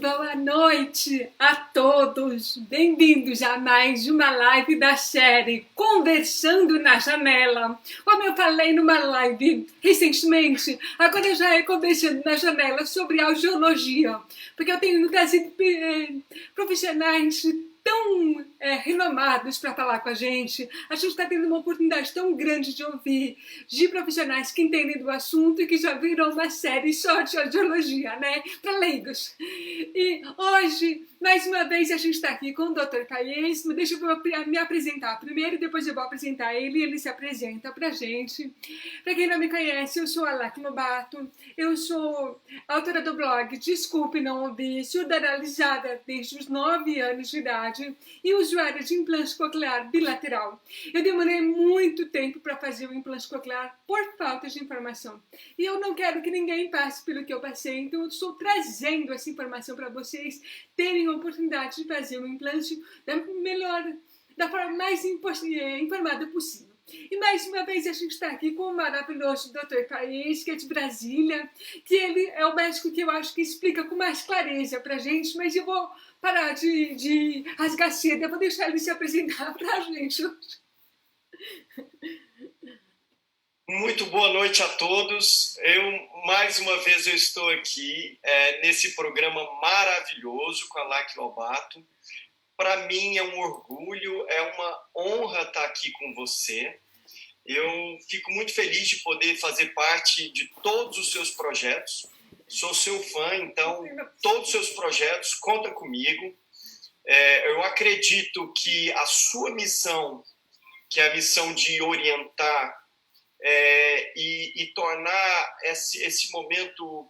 boa noite a todos. Bem-vindos a mais uma live da série Conversando na Janela. Como eu falei numa live recentemente, agora já é Conversando na Janela sobre audiologia, porque eu tenho trazido profissionais tão renomados para falar com a gente. A gente está tendo uma oportunidade tão grande de ouvir de profissionais que entendem do assunto e que já viram uma série só de audiologia, né? Para leigos. E hoje, mais uma vez, a gente está aqui com o Dr. Paes. Deixa eu me apresentar primeiro e depois eu vou apresentar ele e ele se apresenta para a gente. Para quem não me conhece, eu sou a Lac Lobato. Eu sou autora do blog Desculpe Não Ouvir, surdoralizada desde os 9 anos de idade e usuária de implante coclear bilateral. Eu demorei muito tempo para fazer o implante coclear por falta de informação. E eu não quero que ninguém passe pelo que eu passei, então eu estou trazendo essa informação para vocês terem a oportunidade de fazer o implante da forma mais informada possível. E mais uma vez a gente está aqui com o maravilhoso Dr. Paes, que é de Brasília, que ele é o médico que eu acho que explica com mais clareza para a gente, mas eu vou parar de rasgar cedo, eu vou deixar ele se apresentar para a gente. Muito boa noite a todos. Mais uma vez, eu estou aqui nesse programa maravilhoso com a Lac Lobato. Para mim é um orgulho, é uma honra estar aqui com você. Eu fico muito feliz de poder fazer parte de todos os seus projetos. Sou seu fã, então todos os seus projetos, conta comigo. Eu acredito que a sua missão, que é a missão de orientar e tornar esse momento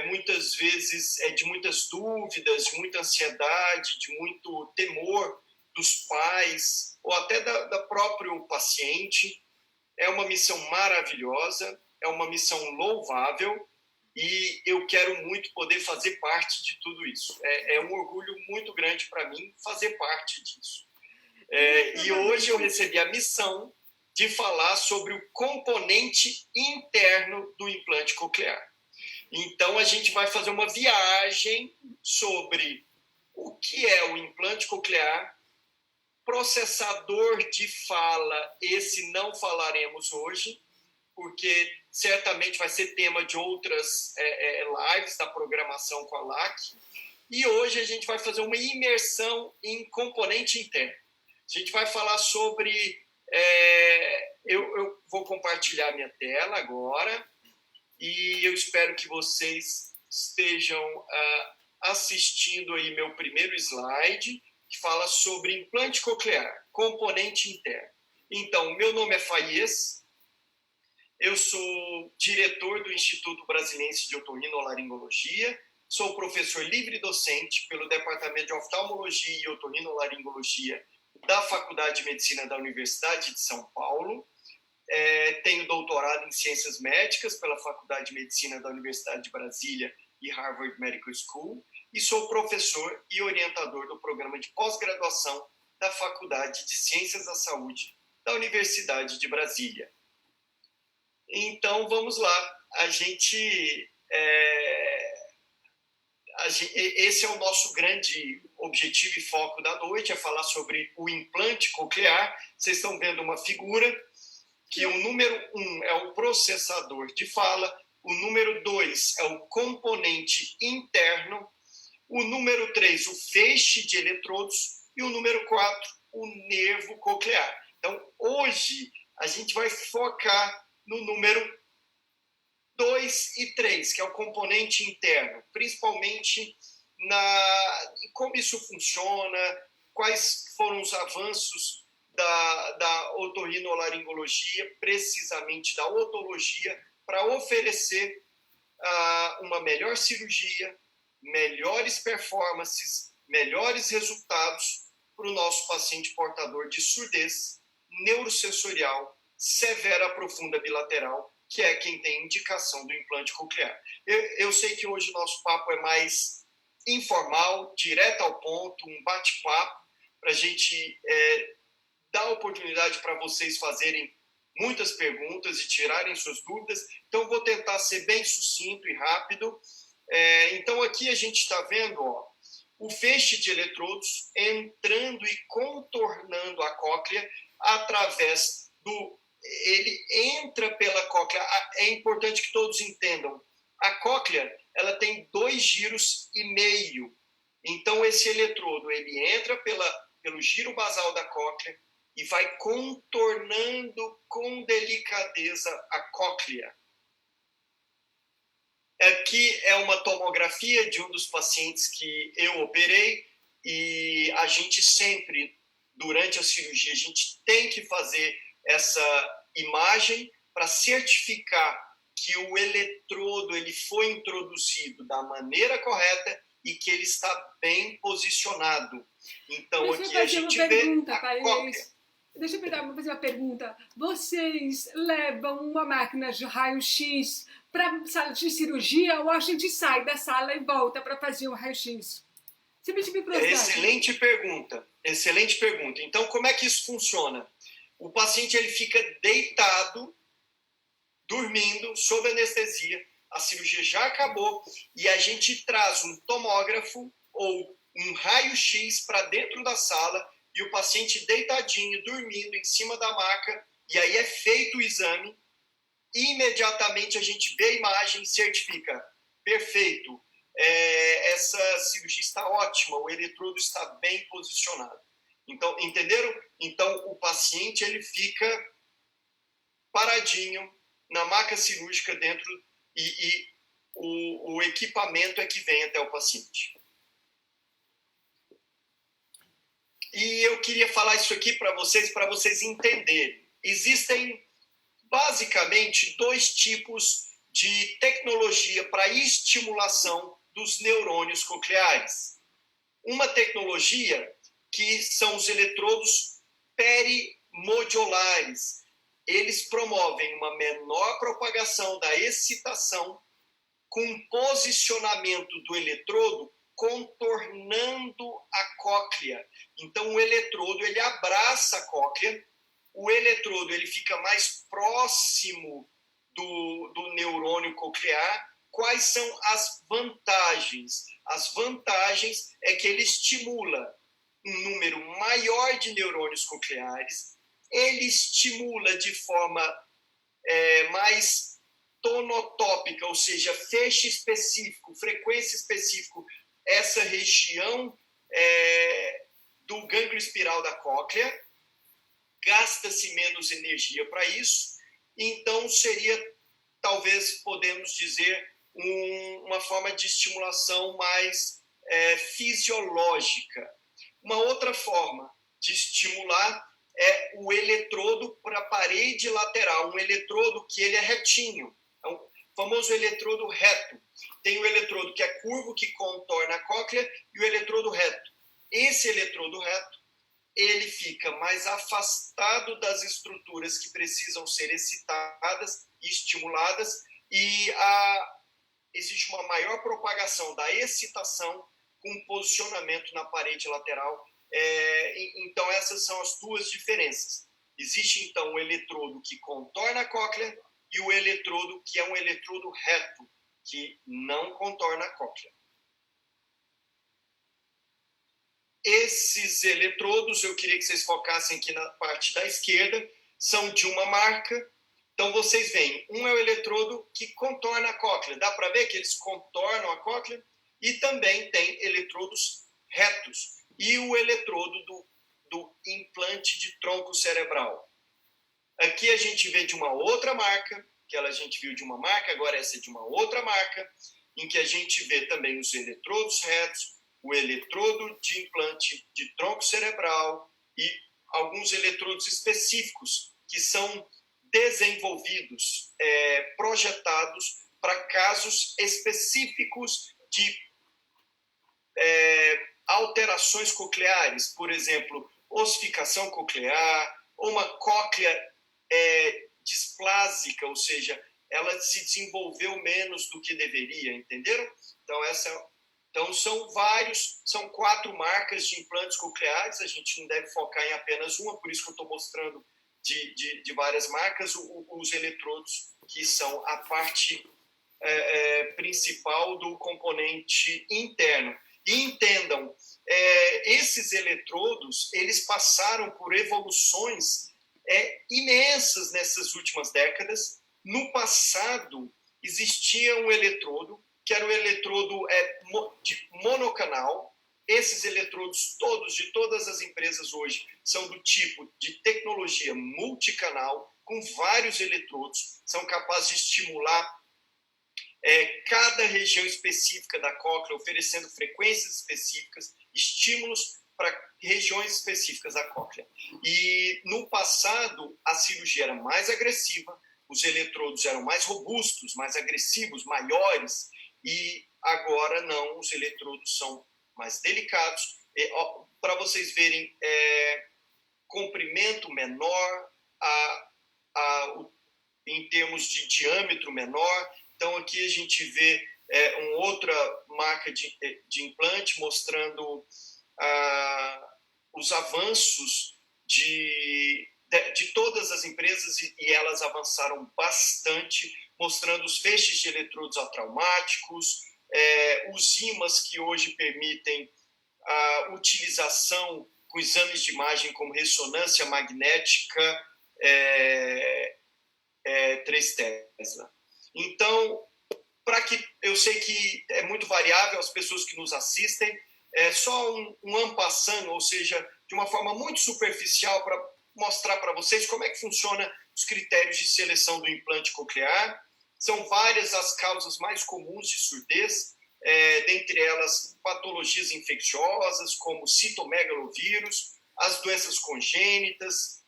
muitas vezes de muitas dúvidas, de muita ansiedade, de muito temor dos pais ou até da próprio paciente. É uma missão maravilhosa, é uma missão louvável e eu quero muito poder fazer parte de tudo isso. É um orgulho muito grande para mim fazer parte disso. E hoje eu recebi a missão de falar sobre o componente interno do implante coclear. Então, a gente vai fazer uma viagem sobre o que é o implante coclear, processador de fala, esse não falaremos hoje, porque certamente vai ser tema de outras lives da programação com a Lac. E hoje a gente vai fazer uma imersão em componente interno. A gente vai falar sobre... eu vou compartilhar minha tela agora. E eu espero que vocês estejam assistindo aí meu primeiro slide, que fala sobre implante coclear, componente interno. Então, meu nome é Paes, eu sou diretor do Instituto Brasiliense de Otorrinolaringologia, sou professor livre docente pelo Departamento de Oftalmologia e Otorrinolaringologia da Faculdade de Medicina da Universidade de São Paulo. Tenho doutorado em Ciências Médicas pela Faculdade de Medicina da Universidade de Brasília e Harvard Medical School e sou professor e orientador do programa de pós-graduação da Faculdade de Ciências da Saúde da Universidade de Brasília. Então, vamos lá. Esse é o nosso grande objetivo e foco da noite, é falar sobre o implante coclear. Vocês estão vendo uma figura que o número 1 é o processador de fala, o número 2 é o componente interno, o número 3, o feixe de eletrodos, e o número 4, o nervo coclear. Então, hoje, a gente vai focar no número 2 e 3, que é o componente interno, principalmente em como isso funciona, quais foram os avanços da otorrinolaringologia, precisamente da otologia, para oferecer uma melhor cirurgia, melhores performances, melhores resultados para o nosso paciente portador de surdez neurosensorial severa profunda bilateral, que é quem tem indicação do implante coclear. Eu sei que hoje o nosso papo é mais informal, direto ao ponto, um bate-papo, para a gente dar oportunidade para vocês fazerem muitas perguntas e tirarem suas dúvidas. Então, vou tentar ser bem sucinto e rápido. Então, aqui a gente está vendo o feixe de eletrodos entrando e contornando a cóclea através do... Ele entra pela cóclea. É importante que todos entendam. A cóclea, ela tem 2,5 giros. Então, esse eletrodo, ele entra pelo giro basal da cóclea e vai contornando com delicadeza a cóclea. Aqui é uma tomografia de um dos pacientes que eu operei e a gente sempre, durante a cirurgia, a gente tem que fazer essa imagem para certificar que o eletrodo ele foi introduzido da maneira correta e que ele está bem posicionado. Então, aqui a gente vê a cóclea. Deixa eu fazer uma pergunta. Vocês levam uma máquina de raio-x para a sala de cirurgia ou a gente sai da sala e volta para fazer o raio-x? Excelente pergunta. Excelente pergunta. Então, como é que isso funciona? O paciente ele fica deitado, dormindo, sob anestesia. A cirurgia já acabou e a gente traz um tomógrafo ou um raio-x para dentro da sala e o paciente deitadinho, dormindo em cima da maca, e aí é feito o exame, imediatamente a gente vê a imagem e certifica. Perfeito, essa cirurgia está ótima, o eletrodo está bem posicionado. Então, entenderam? Então, o paciente ele fica paradinho na maca cirúrgica dentro e o equipamento é que vem até o paciente. E eu queria falar isso aqui para vocês entenderem. Existem basicamente 2 tipos de tecnologia para estimulação dos neurônios cocleares. Uma tecnologia que são os eletrodos perimodulares. Eles promovem uma menor propagação da excitação com posicionamento do eletrodo contornando a cóclea. Então, o eletrodo ele abraça a cóclea, o eletrodo ele fica mais próximo do neurônio coclear. Quais são as vantagens? As vantagens é que ele estimula um número maior de neurônios cocleares, ele estimula de forma mais tonotópica, ou seja, feixe específico, frequência específica, essa região do gânglio espiral da cóclea, gasta-se menos energia para isso, então seria, talvez, podemos dizer, uma forma de estimulação mais fisiológica. Uma outra forma de estimular é o eletrodo para a parede lateral, um eletrodo que ele é retinho, é o famoso eletrodo reto. Tem o eletrodo que é curvo, que contorna a cóclea, e o eletrodo reto. Esse eletrodo reto, ele fica mais afastado das estruturas que precisam ser excitadas e estimuladas, e existe uma maior propagação da excitação com posicionamento na parede lateral. Então, essas são as 2 diferenças. Existe, então, o eletrodo que contorna a cóclea e o eletrodo que é um eletrodo reto, que não contorna a cóclea. Esses eletrodos, eu queria que vocês focassem aqui na parte da esquerda, são de uma marca. Então, vocês veem, um é o eletrodo que contorna a cóclea. Dá para ver que eles contornam a cóclea? E também tem eletrodos retos. E o eletrodo do implante de tronco cerebral. Aqui a gente vê de uma outra marca, a gente viu de uma marca, agora essa é de uma outra marca, em que a gente vê também os eletrodos retos, o eletrodo de implante de tronco cerebral e alguns eletrodos específicos que são desenvolvidos, projetados para casos específicos de alterações cocleares, por exemplo, ossificação coclear, ou uma cóclea displásica, ou seja, ela se desenvolveu menos do que deveria, entenderam? Então são 4 marcas de implantes cocleares, a gente não deve focar em apenas uma, por isso que eu estou mostrando de várias marcas, os eletrodos que são a parte principal do componente interno. E entendam, esses eletrodos, eles passaram por evoluções imensas nessas últimas décadas. No passado, existia um eletrodo, que era o eletrodo de monocanal. Esses eletrodos todos, de todas as empresas hoje, são do tipo de tecnologia multicanal, com vários eletrodos, são capazes de estimular cada região específica da cóclea, oferecendo frequências específicas, estímulos para regiões específicas da cóclea. E no passado, a cirurgia era mais agressiva, os eletrodos eram mais robustos, mais agressivos, maiores, e agora não, os eletrodos são mais delicados. Para vocês verem, comprimento menor, em termos de diâmetro menor. Então, aqui a gente vê uma outra marca de implante mostrando os avanços de todas as empresas, e elas avançaram bastante, mostrando os feixes de eletrodos atraumáticos, os ímãs que hoje permitem a utilização com exames de imagem como ressonância magnética 3 Tesla. Então, eu sei que é muito variável as pessoas que nos assistem, só um en passant, ou seja, de uma forma muito superficial, para mostrar para vocês como é que funciona os critérios de seleção do implante coclear. São várias as causas mais comuns de surdez, dentre elas patologias infecciosas, como citomegalovírus, as doenças congênitas,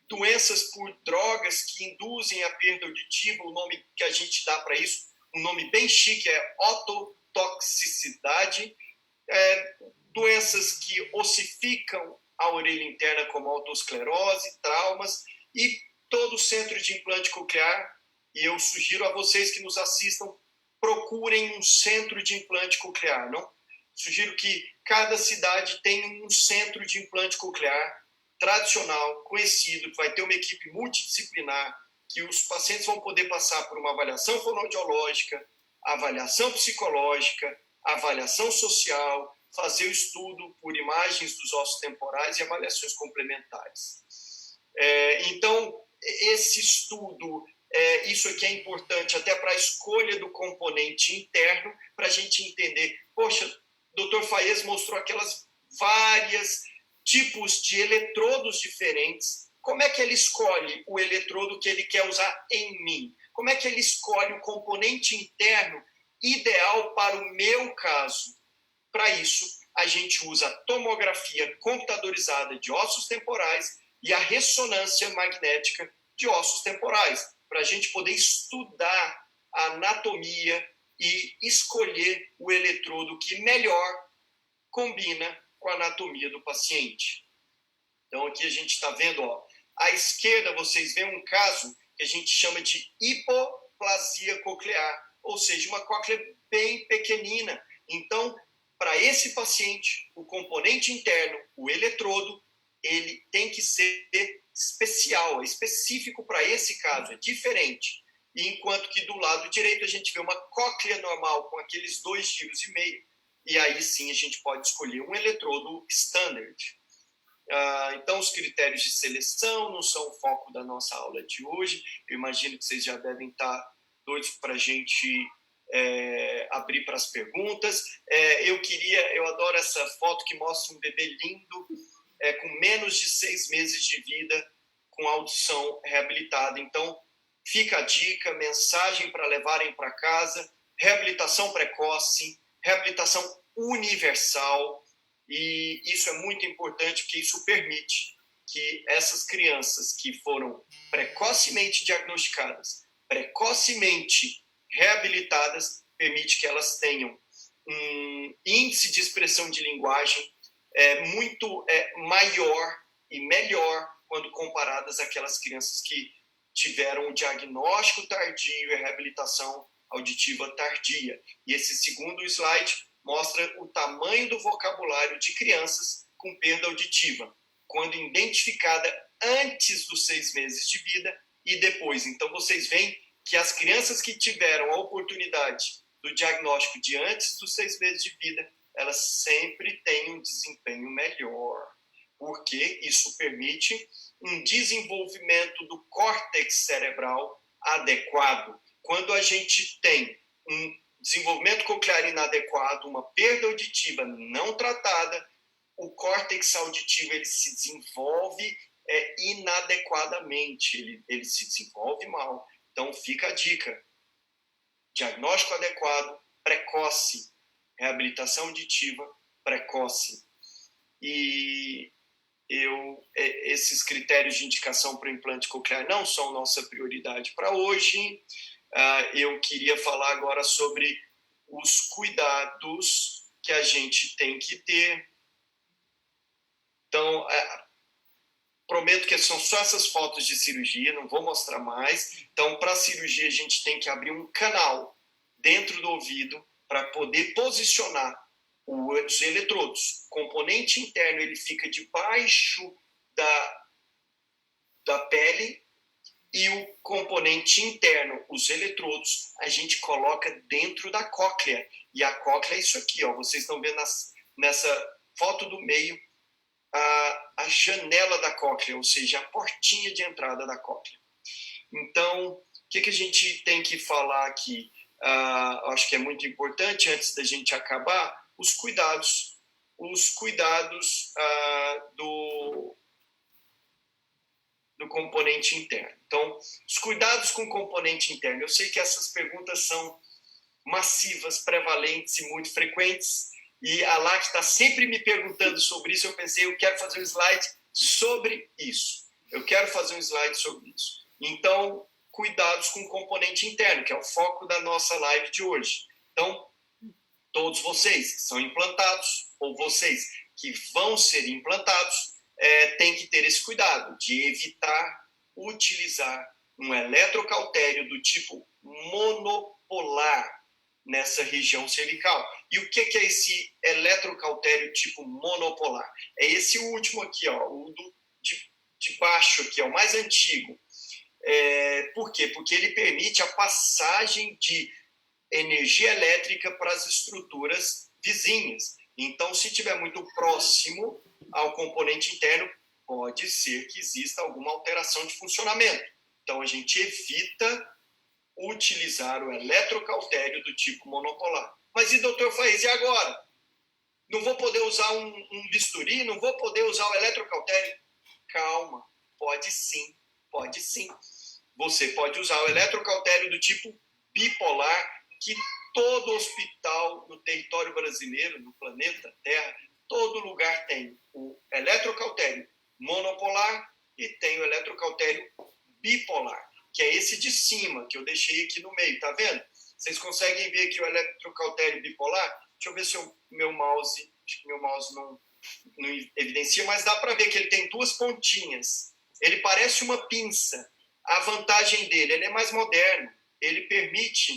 doenças por drogas que induzem a perda auditiva. O nome que a gente dá para isso, um nome bem chique, é ototoxicidade, doenças que ossificam a orelha interna, como otosclerose, traumas, e todo centro de implante coclear, e eu sugiro a vocês que nos assistam, procurem um centro de implante coclear, não? Sugiro que cada cidade tenha um centro de implante coclear tradicional, conhecido, que vai ter uma equipe multidisciplinar, que os pacientes vão poder passar por uma avaliação fonoaudiológica, avaliação psicológica, avaliação social, fazer o estudo por imagens dos ossos temporais e avaliações complementares. Então, esse estudo, isso aqui é importante até para a escolha do componente interno, para a gente entender, poxa, o Dr. Faiez mostrou aquelas várias tipos de eletrodos diferentes. Como é que ele escolhe o eletrodo que ele quer usar em mim? Como é que ele escolhe o componente interno ideal para o meu caso? Para isso, a gente usa a tomografia computadorizada de ossos temporais e a ressonância magnética de ossos temporais, para a gente poder estudar a anatomia e escolher o eletrodo que melhor combina com a anatomia do paciente. Então, aqui a gente está vendo, à esquerda vocês veem um caso que a gente chama de hipoplasia coclear, ou seja, uma cóclea bem pequenina. Então, para esse paciente, o componente interno, o eletrodo, ele tem que ser especial, específico para esse caso, é diferente. E enquanto que do lado direito a gente vê uma cóclea normal com aqueles 2,5 giros, e aí sim a gente pode escolher um eletrodo standard. Então, os critérios de seleção não são o foco da nossa aula de hoje. Eu imagino que vocês já devem estar doidos para a gente abrir para as perguntas. Eu adoro essa foto que mostra um bebê lindo, com menos de 6 meses de vida, com audição reabilitada. Então, fica a dica, mensagem para levarem para casa: reabilitação precoce, reabilitação universal. E isso é muito importante, porque isso permite que essas crianças que foram precocemente diagnosticadas, precocemente reabilitadas, permite que elas tenham um índice de expressão de linguagem muito maior e melhor quando comparadas àquelas crianças que tiveram o diagnóstico tardio e a reabilitação auditiva tardia. E esse segundo slide mostra o tamanho do vocabulário de crianças com perda auditiva, quando identificada antes dos 6 meses de vida e depois. Então, vocês veem que as crianças que tiveram a oportunidade do diagnóstico de antes dos 6 meses de vida elas sempre têm um desempenho melhor, porque isso permite um desenvolvimento do córtex cerebral adequado. Quando a gente tem um desenvolvimento coclear inadequado, uma perda auditiva não tratada, o córtex auditivo ele se desenvolve inadequadamente, ele se desenvolve mal. Então fica a dica: diagnóstico adequado, precoce, reabilitação auditiva precoce. E esses critérios de indicação para o implante coclear não são nossa prioridade para hoje. Eu queria falar agora sobre os cuidados que a gente tem que ter. Então, prometo que são só essas fotos de cirurgia, não vou mostrar mais. Então, para a cirurgia, a gente tem que abrir um canal dentro do ouvido para poder posicionar os eletrodos. O componente interno ele fica debaixo da pele, e o componente interno, os eletrodos, a gente coloca dentro da cóclea. E a cóclea é isso aqui, ó. Vocês estão vendo nessa foto do meio a janela da cóclea, ou seja, a portinha de entrada da cóclea. Então, o que a gente tem que falar aqui? Acho que é muito importante, antes da gente acabar, os cuidados do componente interno. Então, os cuidados com o componente interno. Eu sei que essas perguntas são massivas, prevalentes e muito frequentes, e a LAC está sempre me perguntando sobre isso. Eu pensei, eu quero fazer um slide sobre isso. Então, cuidados com o componente interno, que é o foco da nossa live de hoje. Então, todos vocês que são implantados, ou vocês que vão ser implantados, têm que ter esse cuidado de evitar utilizar um eletrocautério do tipo monopolar nessa região cervical. E o que é esse eletrocautério tipo monopolar? É esse último aqui, ó, o de baixo aqui, ó, o mais antigo. Por quê? Porque ele permite a passagem de energia elétrica para as estruturas vizinhas. Então, se estiver muito próximo ao componente interno, pode ser que exista alguma alteração de funcionamento. Então, a gente evita utilizar o eletrocautério do tipo monopolar. Mas e doutor Faiz, e agora? Não vou poder usar um bisturi? Não vou poder usar o eletrocautério? Calma, pode sim. Você pode usar o eletrocautério do tipo bipolar, que todo hospital no território brasileiro, no planeta Terra, todo lugar tem o eletrocautério monopolar e tem o eletrocautério bipolar, que é esse de cima, que eu deixei aqui no meio, tá vendo? Vocês conseguem ver aqui o eletrocautério bipolar? Deixa eu ver se meu mouse não evidencia, mas dá para ver que ele tem duas pontinhas. Ele parece uma pinça. A vantagem dele, ele é mais moderno, ele permite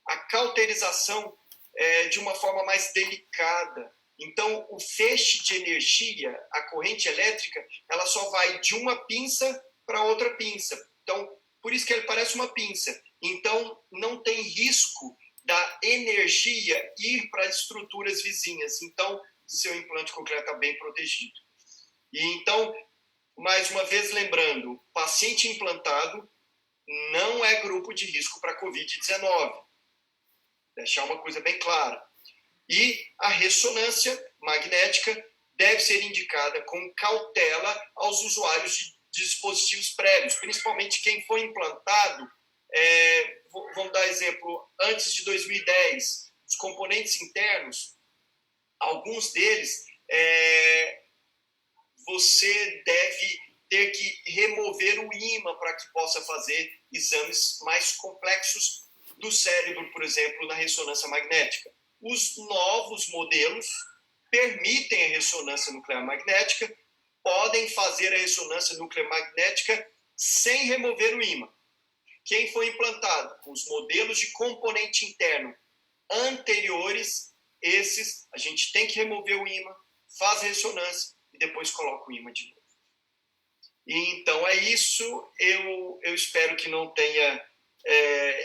a cauterização de uma forma mais delicada. Então, o feixe de energia, a corrente elétrica, ela só vai de uma pinça para outra pinça. Então, por isso que ele parece uma pinça. Então, não tem risco da energia ir para as estruturas vizinhas. Então, seu implante coclear está bem protegido. E então, mais uma vez lembrando, paciente implantado não é grupo de risco para Covid-19. Deixar uma coisa bem clara. E a ressonância magnética deve ser indicada com cautela aos usuários de dispositivos prévios, principalmente quem foi implantado, vamos dar exemplo, antes de 2010, os componentes internos, alguns deles, você deve ter que remover o ímã para que possa fazer exames mais complexos do cérebro, por exemplo, na ressonância magnética. Os novos modelos permitem a ressonância nuclear magnética, podem fazer a ressonância nuclear magnética sem remover o ímã. Quem foi implantado com os modelos de componente interno anteriores, esses a gente tem que remover o ímã, faz a ressonância e depois coloca o ímã de novo. E então é isso. Eu espero que não tenha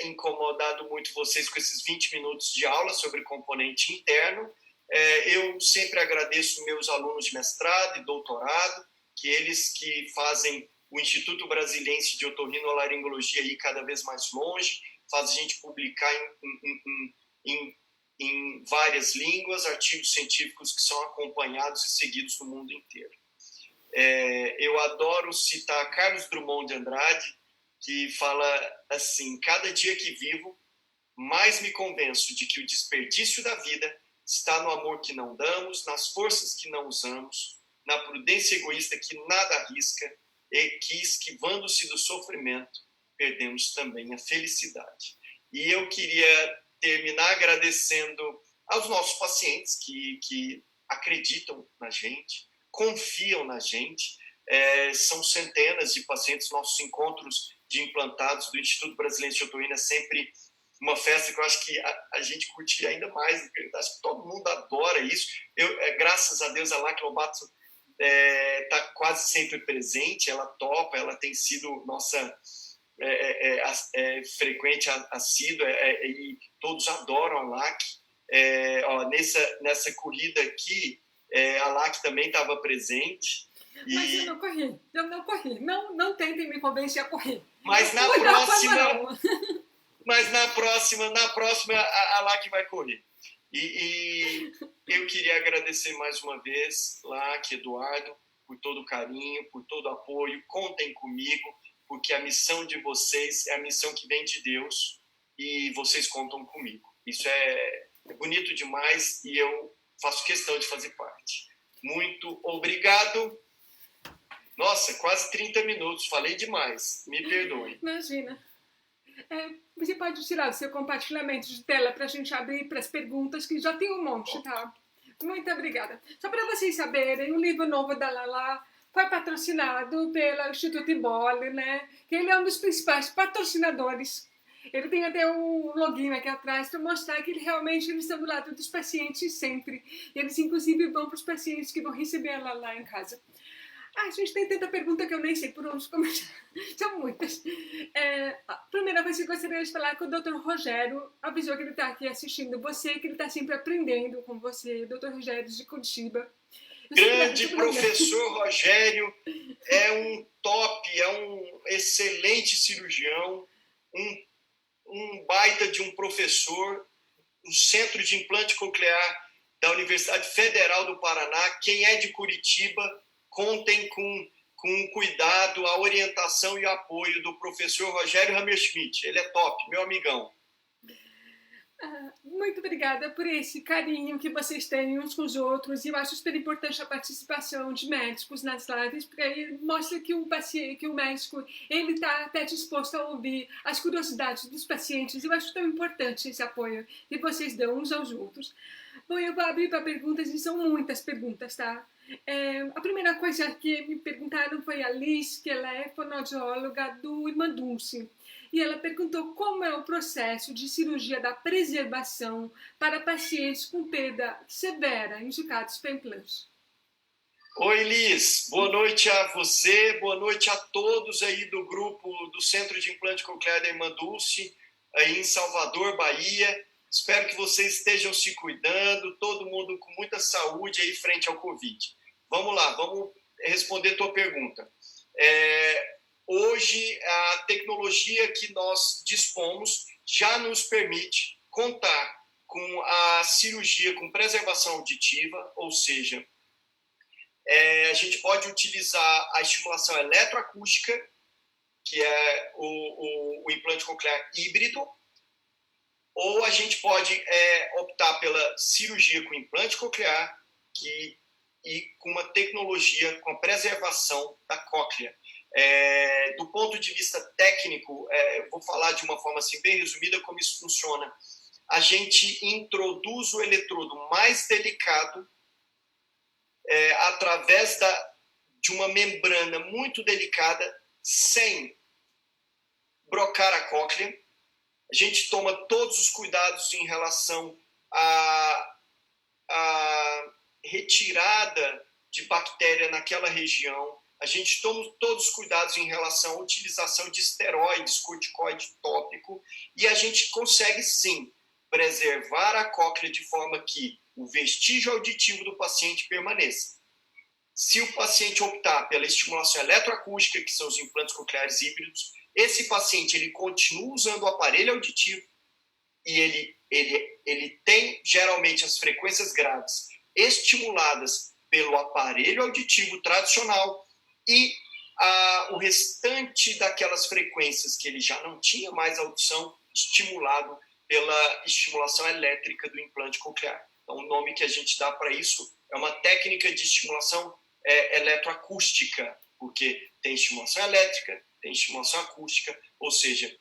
incomodado muito vocês com esses 20 minutos de aula sobre componente interno. Eu sempre agradeço meus alunos de mestrado e doutorado, que eles que fazem o Instituto Brasiliense de Otorrinolaringologia ir cada vez mais longe, faz a gente publicar em várias línguas, artigos científicos que são acompanhados e seguidos no mundo inteiro. Eu adoro citar Carlos Drummond de Andrade, que fala assim: cada dia que vivo, mais me convenço de que o desperdício da vida está no amor que não damos, nas forças que não usamos, na prudência egoísta que nada arrisca e que, esquivando-se do sofrimento, perdemos também a felicidade. E eu queria terminar agradecendo aos nossos pacientes que acreditam na gente, confiam na gente. São centenas de pacientes. Nossos encontros de implantados do Instituto Brasiliense de Otorrino é sempre uma festa que eu acho que a gente curte ainda mais. Acho que todo mundo adora isso. Graças a Deus, a Lac Lobato está quase sempre presente. Ela topa, ela tem sido nossa frequente, assídua, e todos adoram a Lac. Nessa corrida aqui, a Lac também estava presente. Mas eu não corri. Não tentem me convencer a correr. Mas na próxima a Lac vai correr. E eu queria agradecer mais uma vez, Lac, Eduardo, por todo o carinho, por todo o apoio. Contem comigo, porque a missão de vocês é a missão que vem de Deus e vocês contam comigo. Isso é bonito demais e eu faço questão de fazer parte. Muito obrigado. Nossa, quase 30 minutos, falei demais, me perdoem. Imagina. Você pode tirar o seu compartilhamento de tela para a gente abrir para as perguntas, que já tem um monte, tá? Muito obrigada. Só para vocês saberem, o livro novo da Lala foi patrocinado pelo Instituto Embole, né? Que ele é um dos principais patrocinadores. Ele tem até um login aqui atrás para mostrar que eles estão do lado dos pacientes sempre. Eles, inclusive, vão para os pacientes que vão receber a Lala em casa. A gente tem tanta pergunta que eu nem sei por onde começar. São muitas. A primeira coisa que eu gostaria de falar é que o Dr. Rogério avisou que ele está aqui assistindo você, que ele está sempre aprendendo com você, Dr. Rogério de Curitiba. Grande professor Rogério, é um top, é um excelente cirurgião, um baita de um professor, um centro de implante coclear da Universidade Federal do Paraná. Quem é de Curitiba, contem com o cuidado, a orientação e o apoio do professor Rogério Hammerschmidt. Ele é top, meu amigão. Muito obrigada por esse carinho que vocês têm uns com os outros. E eu acho super importante a participação de médicos nas lives, porque aí mostra que o paciente, que o médico, ele está até disposto a ouvir as curiosidades dos pacientes. Eu acho tão importante esse apoio que vocês dão uns aos outros. Bom, eu vou abrir para perguntas, e são muitas perguntas, tá? A primeira coisa que me perguntaram foi a Liz, que ela é fonoaudióloga do Irmã Dulce. E ela perguntou como é o processo de cirurgia da preservação para pacientes com perda severa indicados para implante. Oi, Liz. Boa noite a você, boa noite a todos aí do grupo do Centro de Implante Coclear da Irmã Dulce, aí em Salvador, Bahia. Espero que vocês estejam se cuidando, todo mundo com muita saúde aí frente ao Covid. Vamos lá, vamos responder a tua pergunta. Hoje, a tecnologia que nós dispomos já nos permite contar com a cirurgia com preservação auditiva, ou seja, a gente pode utilizar a estimulação eletroacústica, que é o implante coclear híbrido, ou a gente pode optar pela cirurgia com implante coclear e com uma tecnologia com a preservação da cóclea. Do ponto de vista técnico, eu vou falar de uma forma assim, bem resumida como isso funciona. A gente introduz o eletrodo mais delicado através de uma membrana muito delicada, sem brocar a cóclea. A gente toma todos os cuidados em relação à retirada de bactéria naquela região. A gente toma todos os cuidados em relação à utilização de esteroides, corticoide tópico, e a gente consegue, sim, preservar a cóclea de forma que o vestígio auditivo do paciente permaneça. Se o paciente optar pela estimulação eletroacústica, que são os implantes cocleares híbridos, esse paciente ele continua usando o aparelho auditivo e ele tem geralmente as frequências graves estimuladas pelo aparelho auditivo tradicional e o restante daquelas frequências que ele já não tinha mais audição estimulado pela estimulação elétrica do implante coclear. Então, o nome que a gente dá para isso é uma técnica de estimulação eletroacústica, porque tem estimulação elétrica, tem estimulação acústica, ou seja,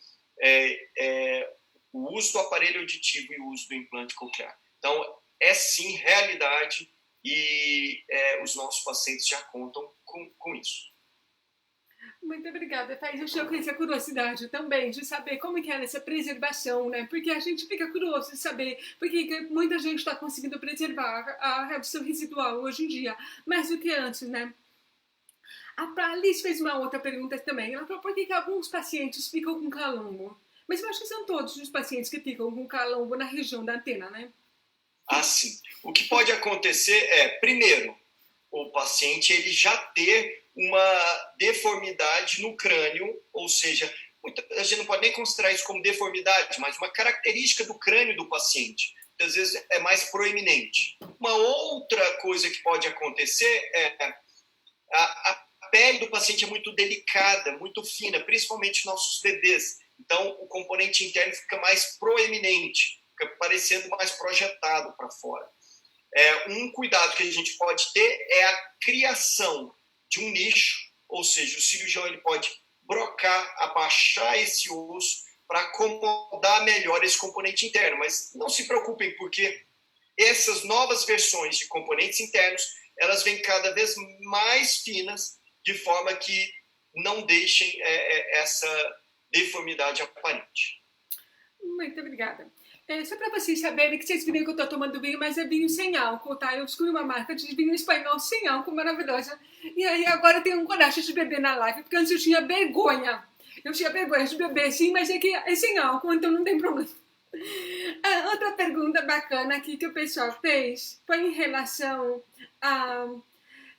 o uso do aparelho auditivo e o uso do implante coclear. Então, é sim realidade e os nossos pacientes já contam com isso. Muito obrigada, Thais. Eu tinha essa curiosidade também de saber como que era essa preservação, né? Porque a gente fica curioso de saber porque muita gente está conseguindo preservar a redução residual hoje em dia, mais do que antes, né? A Alice fez uma outra pergunta também. Ela falou por que alguns pacientes ficam com calombo? Mas eu acho que são todos os pacientes que ficam com calombo na região da antena, né? Sim. O que pode acontecer primeiro, o paciente ele já ter uma deformidade no crânio, ou seja, a gente não pode nem considerar isso como deformidade, mas uma característica do crânio do paciente. Muitas vezes é mais proeminente. Uma outra coisa que pode acontecer é a pele do paciente é muito delicada, muito fina, principalmente nossos bebês. Então, o componente interno fica mais proeminente, fica parecendo mais projetado para fora. Um cuidado que a gente pode ter é a criação de um nicho, ou seja, o cirurgião ele pode brocar, abaixar esse osso para acomodar melhor esse componente interno. Mas não se preocupem, porque essas novas versões de componentes internos, elas vêm cada vez mais finas, de forma que não deixem essa deformidade aparente. Muito obrigada. Só para vocês saberem que vocês viram que eu estou tomando vinho, mas é vinho sem álcool, tá? Eu descobri uma marca de vinho espanhol sem álcool maravilhosa. E aí agora eu tenho coragem de beber na live, porque antes eu tinha vergonha. Eu tinha vergonha de beber, sim, mas é que é sem álcool, então não tem problema. Outra pergunta bacana aqui que o pessoal fez foi em relação a...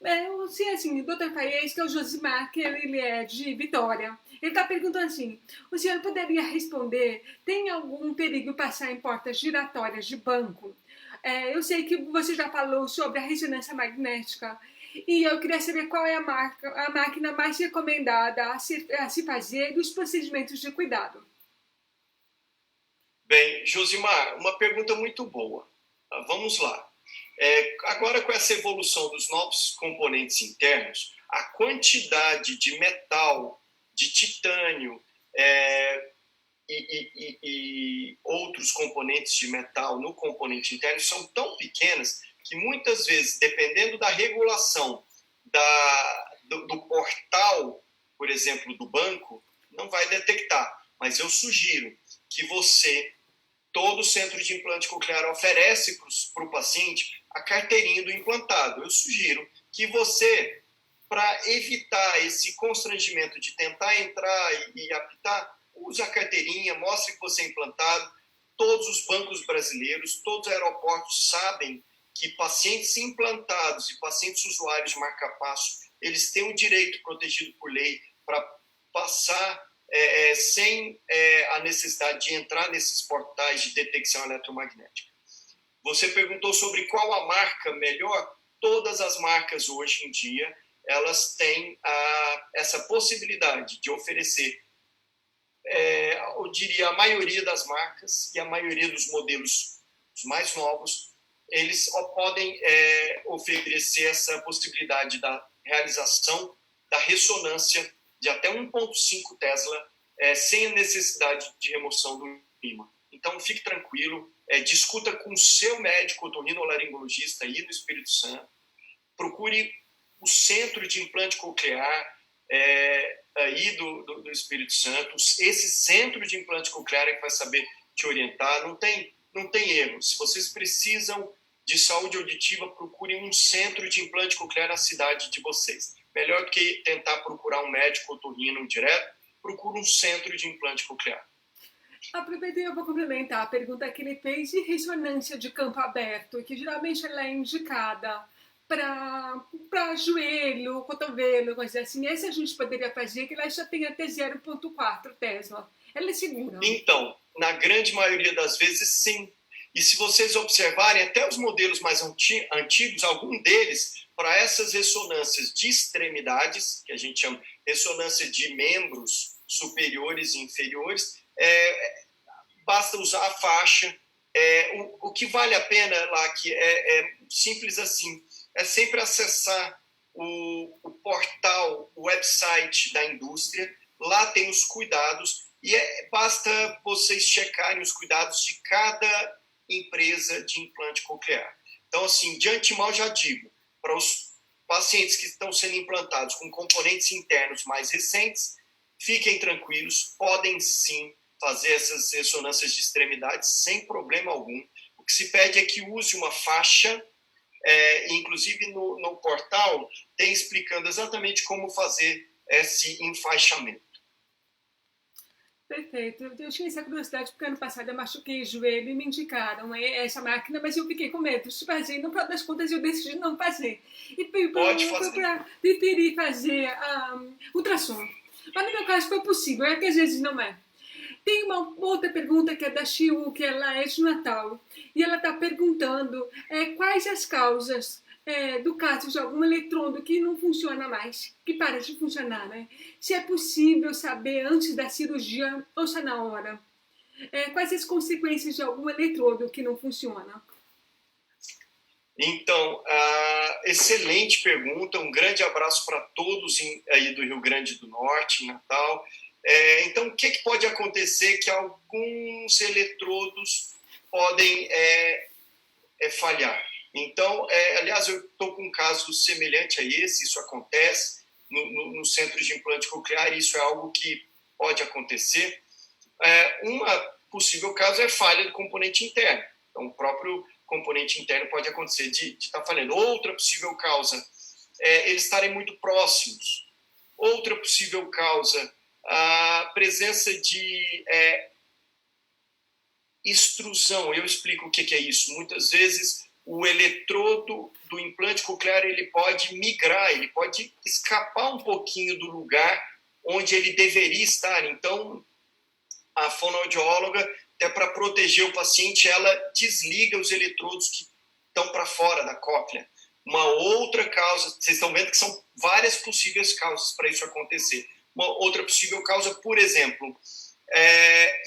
Eu sei assim, o Dr. Paes, que é o Josimar, que ele é de Vitória. Ele está perguntando assim, o senhor poderia responder, tem algum perigo passar em portas giratórias de banco? Eu sei que você já falou sobre a ressonância magnética e eu queria saber qual é a máquina mais recomendada a se fazer e os procedimentos de cuidado. Bem, Josimar, uma pergunta muito boa. Vamos lá. Agora, com essa evolução dos novos componentes internos, a quantidade de metal, de titânio e outros componentes de metal no componente interno são tão pequenas que muitas vezes, dependendo da regulação do portal, por exemplo, do banco, não vai detectar. Mas eu sugiro que todo centro de implante coclear oferece para o paciente a carteirinha do implantado. Eu sugiro que você, para evitar esse constrangimento de tentar entrar e apitar, use a carteirinha, mostre que você é implantado. Todos os bancos brasileiros, todos os aeroportos sabem que pacientes implantados e pacientes usuários de marca-passo, eles têm o direito protegido por lei para passar sem a necessidade de entrar nesses portais de detecção eletromagnética. Você perguntou sobre qual a marca melhor. Todas as marcas hoje em dia, elas têm essa possibilidade de oferecer, eu diria, a maioria das marcas e a maioria dos modelos os mais novos, eles podem oferecer essa possibilidade da realização da ressonância de até 1,5 Tesla, sem a necessidade de remoção do ímã. Então, fique tranquilo, discuta com o seu médico otorrinolaringologista aí no Espírito Santo, procure o centro de implante coclear aí do Espírito Santo. Esse centro de implante coclear é que vai saber te orientar, não tem erro. Se vocês precisam de saúde auditiva, procurem um centro de implante coclear na cidade de vocês. Melhor do que tentar procurar um médico otorrino direto, procure um centro de implante coclear. Aproveitei, eu vou complementar a pergunta que ele fez de ressonância de campo aberto, que geralmente ela é indicada para joelho, cotovelo, coisa assim. Essa a gente poderia fazer, que ela já tem até 0,4 Tesla. Ela é segura. Então, na grande maioria das vezes, sim. E se vocês observarem, até os modelos mais antigos, algum deles, para essas ressonâncias de extremidades, que a gente chama ressonância de membros superiores e inferiores, basta usar a faixa. O que vale a pena lá, que é simples assim, é sempre acessar o portal, o website da indústria. Lá tem os cuidados e basta vocês checarem os cuidados de cada empresa de implante coclear. Então, assim, de antemão já digo, para os pacientes que estão sendo implantados com componentes internos mais recentes, fiquem tranquilos, podem sim fazer essas ressonâncias de extremidades sem problema algum. O que se pede é que use uma faixa, inclusive no portal tem explicando exatamente como fazer esse enfaixamento. Perfeito. Eu tinha essa curiosidade porque ano passado eu machuquei o joelho e me indicaram essa máquina, mas eu fiquei com medo de fazer. No final das contas eu decidi não fazer. E Pode fazer. preferi fazer ultrassom. Mas no meu caso foi possível, é que às vezes não é. Tem uma outra pergunta que é da Chiu, que ela é de Natal. E ela está perguntando quais as causas do caso de algum eletrodo que não funciona mais, que para de funcionar, né? Se é possível saber antes da cirurgia ou só na hora. Quais as consequências de algum eletrodo que não funciona? Então, excelente pergunta. Um grande abraço para todos aí do Rio Grande do Norte, em Natal. Então, o que pode acontecer? Que alguns eletrodos podem falhar. Então, aliás, eu estou com um caso semelhante a esse, isso acontece no centro de implante coclear, e isso é algo que pode acontecer. Uma possível caso é falha do componente interno. Então, o próprio componente interno pode acontecer de estar falhando. Outra possível causa eles estarem muito próximos. Outra possível causa, a presença de extrusão. Eu explico o que é isso. Muitas vezes o eletrodo do implante coclear ele pode migrar, ele pode escapar um pouquinho do lugar onde ele deveria estar. Então, a fonoaudióloga, até para proteger o paciente, ela desliga os eletrodos que estão para fora da cóclea. Uma outra causa, vocês estão vendo que são várias possíveis causas para isso acontecer. Uma outra possível causa, por exemplo,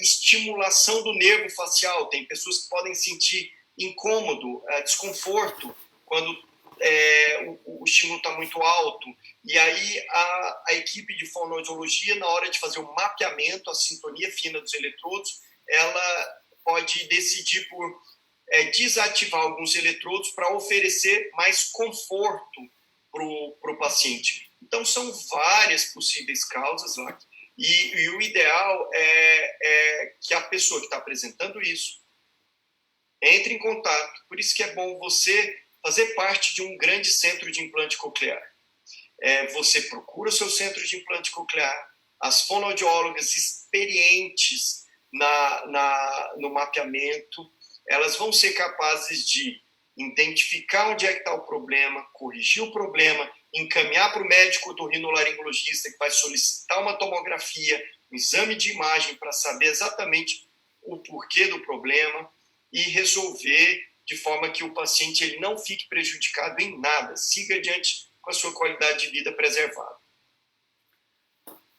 estimulação do nervo facial. Tem pessoas que podem sentir incômodo, desconforto, quando o estímulo está muito alto. E aí a equipe de fonoaudiologia, na hora de fazer o mapeamento, a sintonia fina dos eletrodos, ela pode decidir por desativar alguns eletrodos para oferecer mais conforto para o paciente. Então, são várias possíveis causas lá. E o ideal é que a pessoa que está apresentando isso entre em contato. Por isso que é bom você fazer parte de um grande centro de implante coclear. Você procura o seu centro de implante coclear, as fonoaudiólogas experientes no mapeamento, elas vão ser capazes de identificar onde é que está o problema, corrigir o problema, encaminhar para o médico otorrinolaringologista que vai solicitar uma tomografia, um exame de imagem para saber exatamente o porquê do problema e resolver de forma que o paciente ele não fique prejudicado em nada, siga adiante com a sua qualidade de vida preservada.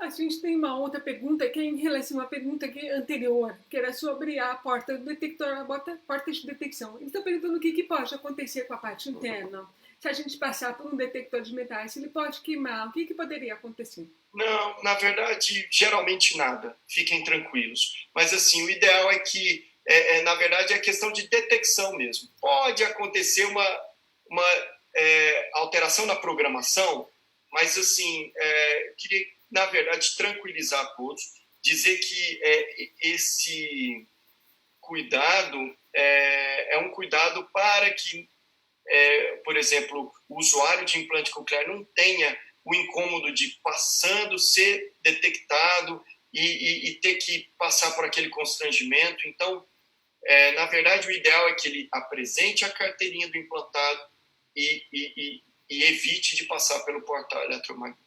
A gente tem uma outra pergunta que é em relação à pergunta anterior, que era sobre a porta do detector, a porta de detecção. Eles estão perguntando o que pode acontecer com a parte interna. Se a gente passar por um detector de metais, ele pode queimar, o que poderia acontecer? Não, na verdade, geralmente nada. Fiquem tranquilos. Mas, assim, o ideal é que, na verdade, é questão de detecção mesmo. Pode acontecer uma alteração na programação, mas, assim, queria, na verdade, tranquilizar todos, dizer que esse cuidado é um cuidado para que, por exemplo, o usuário de implante coclear não tenha o incômodo de, passando, ser detectado e ter que passar por aquele constrangimento. Então, na verdade, o ideal é que ele apresente a carteirinha do implantado e evite de passar pelo portal eletromagnético.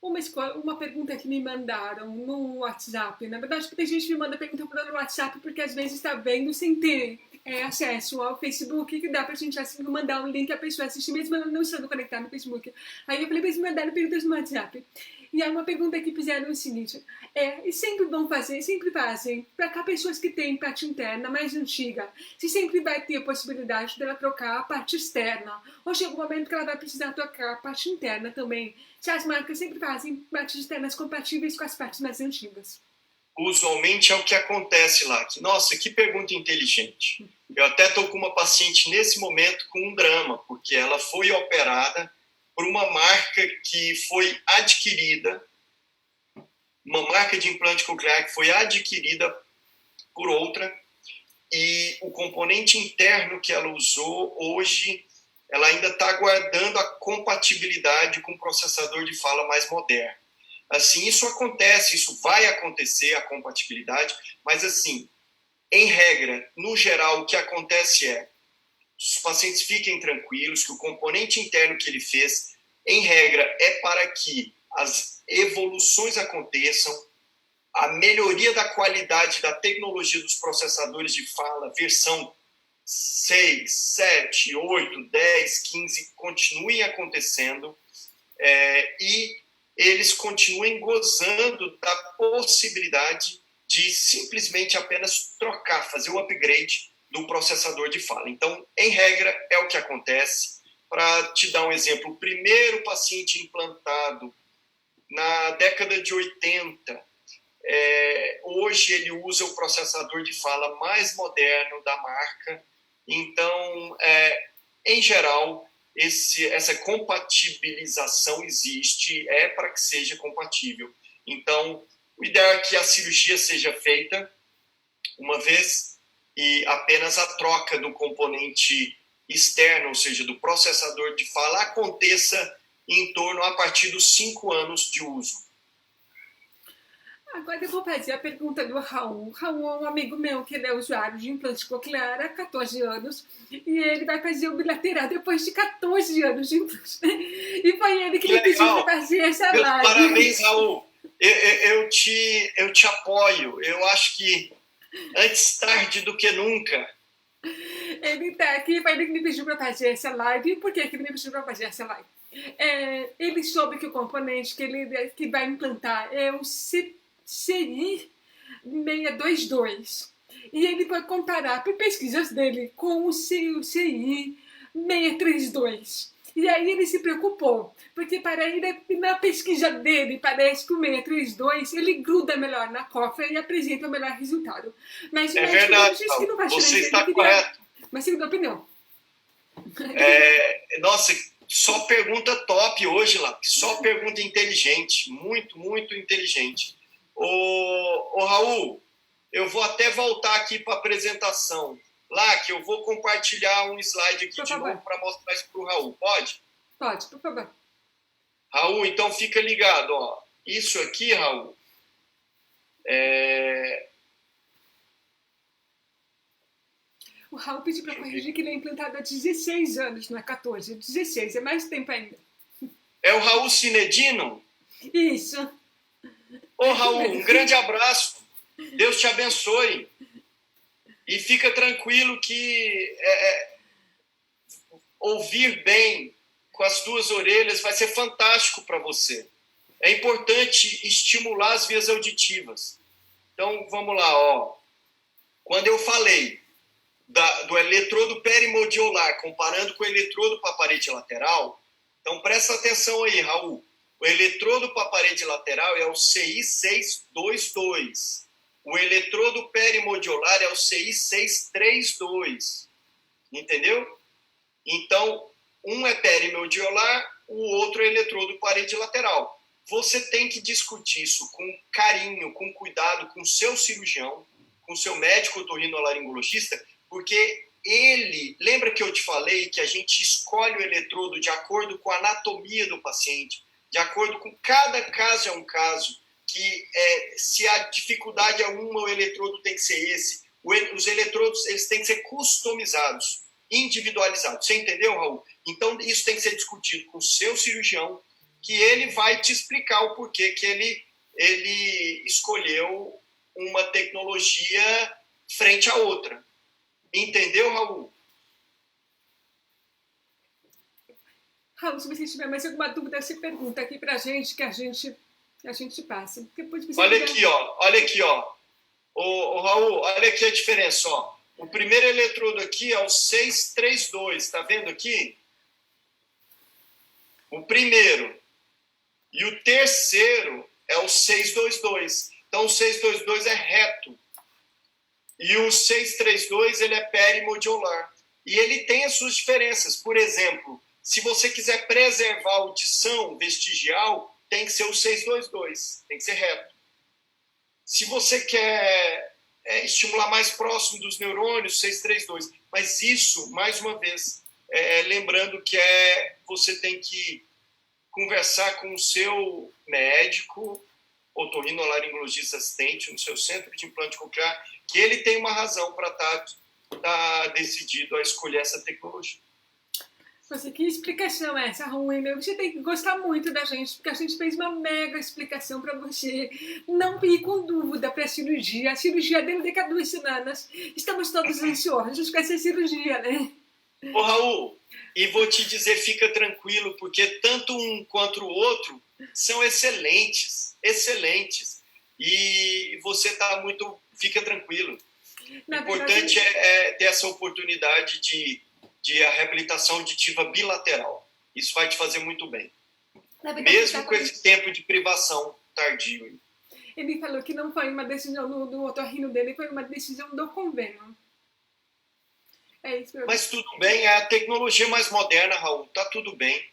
Uma pergunta que me mandaram no WhatsApp. Na verdade, tem gente que me manda pergunta pelo WhatsApp porque às vezes está vendo sem ter acesso ao Facebook, que dá pra gente assim, mandar um link a pessoa assistir, mesmo ela não estando conectada no Facebook. Aí eu falei pra eles mandarem perguntas no WhatsApp. E aí uma pergunta que fizeram é o seguinte, e sempre fazem, para cá pessoas que têm parte interna mais antiga, se sempre vai ter a possibilidade dela trocar a parte externa, ou chega um momento que ela vai precisar trocar a parte interna também, se as marcas sempre fazem partes externas compatíveis com as partes mais antigas. Usualmente é o que acontece lá. Nossa, que pergunta inteligente. Eu até estou com uma paciente nesse momento com um drama, porque ela foi operada por uma marca que foi adquirida, uma marca de implante coclear que foi adquirida por outra, e o componente interno que ela usou hoje, ela ainda está aguardando a compatibilidade com o processador de fala mais moderno. Assim, isso acontece, isso vai acontecer, a compatibilidade, mas assim, em regra, no geral, o que acontece é os pacientes fiquem tranquilos que o componente interno que ele fez, em regra, é para que as evoluções aconteçam, a melhoria da qualidade da tecnologia dos processadores de fala, versão 6, 7, 8, 10, 15, continuem acontecendo e eles continuem gozando da possibilidade de simplesmente apenas trocar, fazer o upgrade do processador de fala. Então, em regra, é o que acontece. Para te dar um exemplo, o primeiro paciente implantado na década de 80, hoje ele usa o processador de fala mais moderno da marca. Então, em geral, essa compatibilização existe, para que seja compatível. Então, o ideal é que a cirurgia seja feita uma vez e apenas a troca do componente externo, ou seja, do processador de fala, aconteça em torno a partir dos 5 anos de uso. Agora eu vou fazer a pergunta do Raul. O Raul é um amigo meu que ele é usuário de implante coclear há 14 anos e ele vai fazer o bilateral depois de 14 anos de implante. E foi ele que me pediu para fazer essa live. Parabéns, Raul. Eu te apoio. Eu acho que antes tarde do que nunca. Ele está aqui, foi ele que me pediu para fazer essa live. E por que ele me pediu para fazer essa live? Ele soube que o componente que vai implantar é o CI 622. E ele vai comparar por pesquisas dele com o CI 632. E aí ele se preocupou, porque para ele, na pesquisa dele, parece que o 632 ele gruda melhor na cóclea e apresenta o melhor resultado. Mas é verdade, disse que não vai você está correto. Mas segundo a opinião. Nossa, só pergunta top hoje, lá. Só pergunta inteligente. Muito, muito inteligente. Ô Raul, eu vou até voltar aqui para a apresentação. Lá, que eu vou compartilhar um slide aqui de novo para mostrar isso para o Raul. Pode? Pode, por favor. Raul, então fica ligado. Ó. Isso aqui, Raul, O Raul pediu para corrigir que ele é implantado há 16 anos, não é 14. 16, é mais tempo ainda. É o Raul Cinedino? Isso. Ô, Raul, um grande abraço. Deus te abençoe. E fica tranquilo que ouvir bem com as duas orelhas vai ser fantástico para você. É importante estimular as vias auditivas. Então, vamos lá. Ó. Quando eu falei do eletrodo perimodiolar comparando com o eletrodo para a parede lateral, então presta atenção aí, Raul. O eletrodo para a parede lateral é o CI622. O eletrodo perimodiolar é o CI632. Entendeu? Então, um é perimodiolar, o outro é eletrodo parede lateral. Você tem que discutir isso com carinho, com cuidado, com o seu cirurgião, com o seu médico otorrinolaringologista, porque lembra que eu te falei que a gente escolhe o eletrodo de acordo com a anatomia do paciente, de acordo com cada caso é um caso, que se a dificuldade é uma, o eletrodo tem que ser esse. Os eletrodos eles têm que ser customizados, individualizados. Você entendeu, Raul? Então, isso tem que ser discutido com o seu cirurgião, que ele vai te explicar o porquê que ele escolheu uma tecnologia frente à outra. Entendeu, Raul? Raul, se você tiver mais alguma dúvida, você pergunta aqui pra gente, que a gente passa. Depois você olha quiser... aqui, ó. Olha aqui, ó. Ô, Raul, olha aqui a diferença, ó. O primeiro eletrodo aqui é o 632, tá vendo aqui? O primeiro. E o terceiro é o 622. Então, o 622 é reto. E o 632, ele é perimodiolar. E ele tem as suas diferenças. Por exemplo, se você quiser preservar a audição vestigial, tem que ser o 622, tem que ser reto. Se você quer estimular mais próximo dos neurônios, 632. Mas isso, mais uma vez, lembrando que você tem que conversar com o seu médico, otorrinolaringologista assistente, no seu centro de implante coclear, que ele tem uma razão para estar decidido a escolher essa tecnologia. Nossa, que explicação é essa, Raul? Você tem que gostar muito da gente, porque a gente fez uma mega explicação para você não ir com dúvida para a cirurgia. A cirurgia dele daqui a 2 semanas. Estamos todos ansiosos com essa cirurgia, né? Ô, Raul, e vou te dizer, fica tranquilo, porque tanto um quanto o outro são excelentes, excelentes. E você fica tranquilo. O importante é ter essa oportunidade de a reabilitação auditiva bilateral. Isso vai te fazer muito bem. Mesmo com esse tempo de privação tardio. Ele falou que não foi uma decisão do otorrino dele, foi uma decisão do convênio. É isso. Mas tudo bem, é a tecnologia mais moderna, Raul. Tá tudo bem.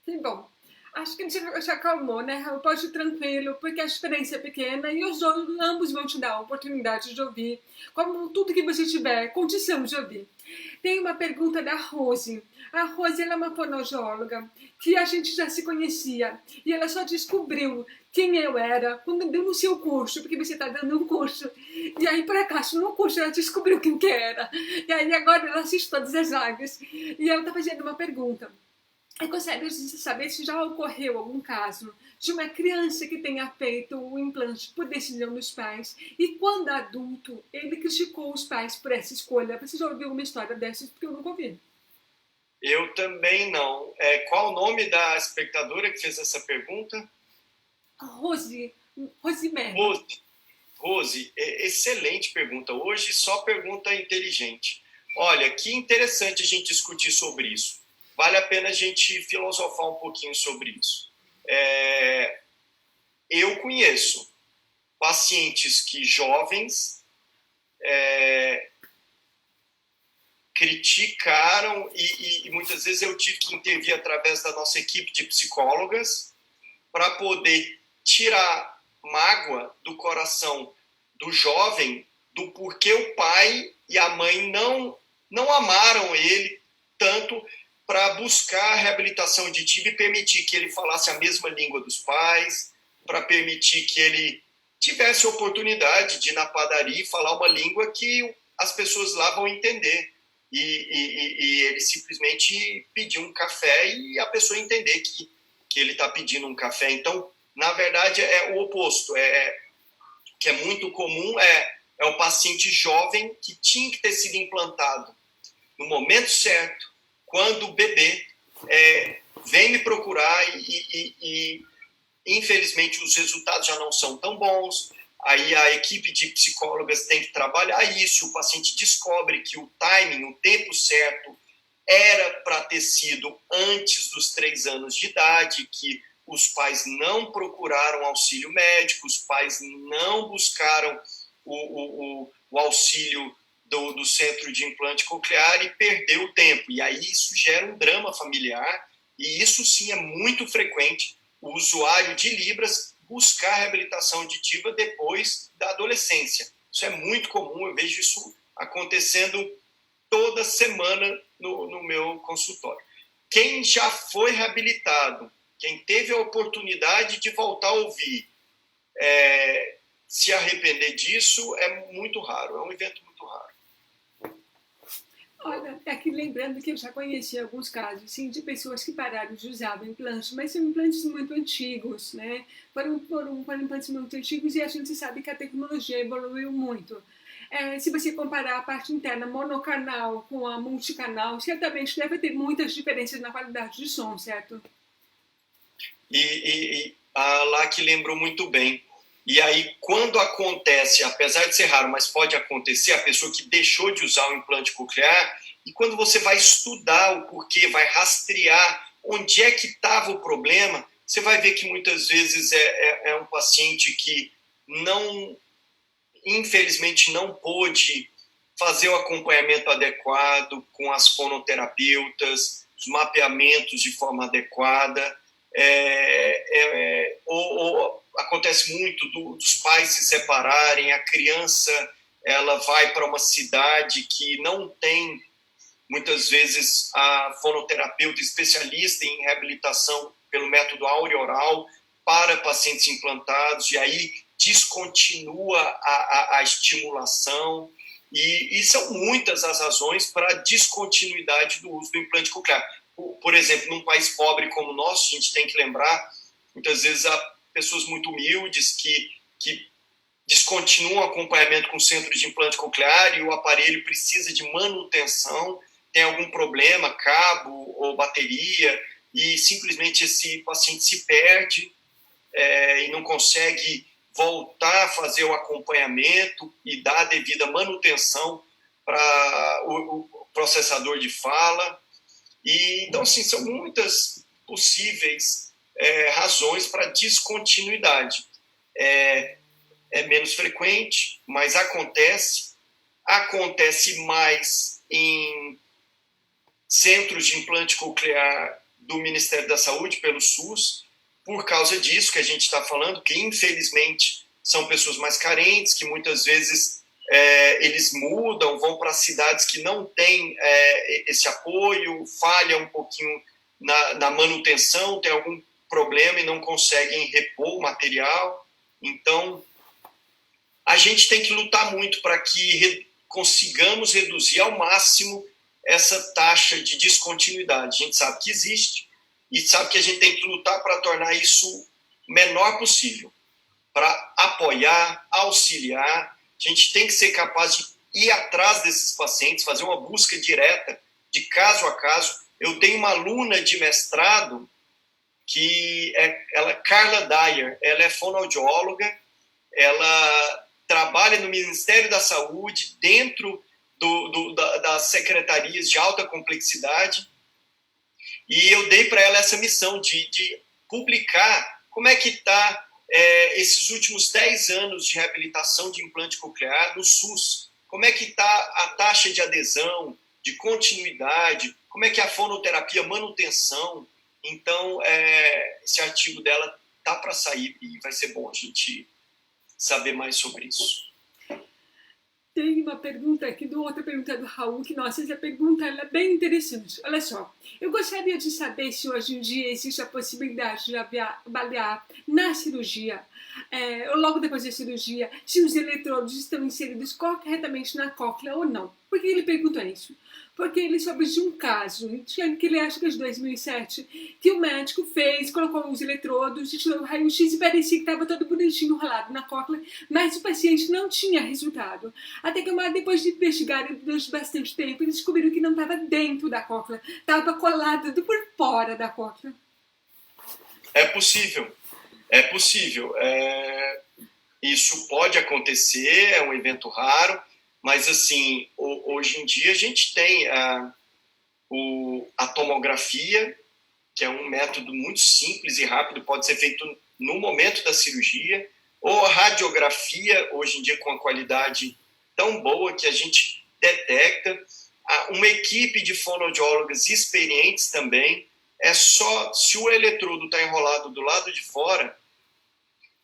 Que bom. Acho que a gente já acalmou, né, Raul? Pode ir tranquilo, porque a diferença é pequena e ambos vão te dar a oportunidade de ouvir, como tudo que você tiver condição de ouvir. Tem uma pergunta da Rose. A Rose, ela é uma fonoaudióloga que a gente já se conhecia e ela só descobriu quem eu era quando deu no seu curso, porque você está dando um curso. E aí, por acaso, no curso ela descobriu quem que era. E aí, agora ela assiste todas as lives. E ela está fazendo uma pergunta. Eu gostaria de saber se já ocorreu algum caso de uma criança que tenha feito o implante por decisão dos pais e, quando adulto, ele criticou os pais por essa escolha. Você já ouviu uma história dessas? Porque eu nunca ouvi. Eu também não. Qual o nome da espectadora que fez essa pergunta? Rose Rose, excelente pergunta. Hoje só pergunta inteligente. Olha, que interessante a gente discutir sobre isso. Vale a pena a gente filosofar um pouquinho sobre isso. Eu conheço pacientes que jovens criticaram e muitas vezes eu tive que intervir através da nossa equipe de psicólogas para poder tirar mágoa do coração do jovem do porquê o pai e a mãe não amaram ele tanto para buscar a reabilitação auditiva e permitir que ele falasse a mesma língua dos pais, para permitir que ele tivesse a oportunidade de ir na padaria e falar uma língua que as pessoas lá vão entender. E ele simplesmente pediu um café e a pessoa entender que ele está pedindo um café. Então, na verdade, é o oposto. Que é muito comum, é o paciente jovem que tinha que ter sido implantado no momento certo, quando o bebê vem me procurar e infelizmente os resultados já não são tão bons, aí a equipe de psicólogas tem que trabalhar isso, o paciente descobre que o timing, o tempo certo, era para ter sido antes dos 3 anos de idade, que os pais não procuraram auxílio médico, os pais não buscaram o auxílio do centro de implante coclear e perdeu o tempo. E aí isso gera um drama familiar e isso sim é muito frequente, o usuário de Libras buscar reabilitação auditiva depois da adolescência. Isso é muito comum, eu vejo isso acontecendo toda semana no meu consultório. Quem já foi reabilitado Quem teve a oportunidade de voltar a ouvir, se arrepender disso é muito raro, é um evento muito raro. Olha, aqui lembrando que eu já conheci alguns casos, sim, de pessoas que pararam de usar o implante, mas são implantes muito antigos, né? Foram implantes muito antigos e a gente sabe que a tecnologia evoluiu muito. Se você comparar a parte interna monocanal com a multicanal, certamente deve ter muitas diferenças na qualidade de som, certo? E a LAC lembrou muito bem. E aí, quando acontece, apesar de ser raro, mas pode acontecer, a pessoa que deixou de usar o implante coclear, e quando você vai estudar o porquê, vai rastrear onde é que estava o problema, você vai ver que muitas vezes é um paciente que infelizmente não pôde fazer o acompanhamento adequado com as fonoterapeutas, os mapeamentos de forma adequada, ou acontece muito dos pais se separarem, a criança ela vai para uma cidade que não tem, muitas vezes, a fonoterapeuta especialista em reabilitação pelo método áureo-oral para pacientes implantados, e aí descontinua a estimulação, e são muitas as razões para a descontinuidade do uso do implante coclear. Por exemplo, num país pobre como o nosso, a gente tem que lembrar, muitas vezes há pessoas muito humildes que descontinuam o acompanhamento com o centro de implante coclear e o aparelho precisa de manutenção, tem algum problema, cabo ou bateria, e simplesmente esse paciente se perde e não consegue voltar a fazer o acompanhamento e dar a devida manutenção para o processador de fala. Então, assim, são muitas possíveis razões para descontinuidade. É menos frequente, mas acontece mais em centros de implante coclear do Ministério da Saúde, pelo SUS, por causa disso que a gente está falando, que infelizmente são pessoas mais carentes, que muitas vezes eles mudam, vão para cidades que não têm esse apoio, falham um pouquinho na manutenção, tem algum problema e não conseguem repor o material. Então, a gente tem que lutar muito para que consigamos reduzir ao máximo essa taxa de descontinuidade. A gente sabe que existe e sabe que a gente tem que lutar para tornar isso menor possível, para apoiar, auxiliar. A gente tem que ser capaz de ir atrás desses pacientes, fazer uma busca direta, de caso a caso. Eu tenho uma aluna de mestrado, ela é Carla Dyer, ela é fonoaudióloga, ela trabalha no Ministério da Saúde, dentro das secretarias de alta complexidade, e eu dei para ela essa missão de publicar como é que está esses últimos 10 anos de reabilitação de implante coclear no SUS, como é que está a taxa de adesão, de continuidade, como é que é a fonoterapia, manutenção. Então, esse artigo dela está para sair e vai ser bom a gente saber mais sobre isso. Tem uma pergunta aqui, outra pergunta do Raul, que, nossa, essa pergunta ela é bem interessante. Olha só, eu gostaria de saber se hoje em dia existe a possibilidade de avaliar na cirurgia, ou logo depois da cirurgia, se os eletrodos estão inseridos corretamente na cóclea ou não. Por que ele pergunta isso? Porque ele soube de um caso, que ele acha que é de 2007, que o médico colocou os eletrodos, tirou o raio-x e parecia que estava todo bonitinho enrolado na cóclea, mas o paciente não tinha resultado. Até que depois de investigar durante bastante tempo, eles descobriram que não estava dentro da cóclea, estava colado por fora da cóclea. É possível. Isso pode acontecer, é um evento raro, mas, assim, hoje em dia a gente tem a tomografia, que é um método muito simples e rápido, pode ser feito no momento da cirurgia, ou a radiografia, hoje em dia com a qualidade tão boa que a gente detecta. Uma equipe de fonoaudiólogas experientes também, só se o eletrodo está enrolado do lado de fora,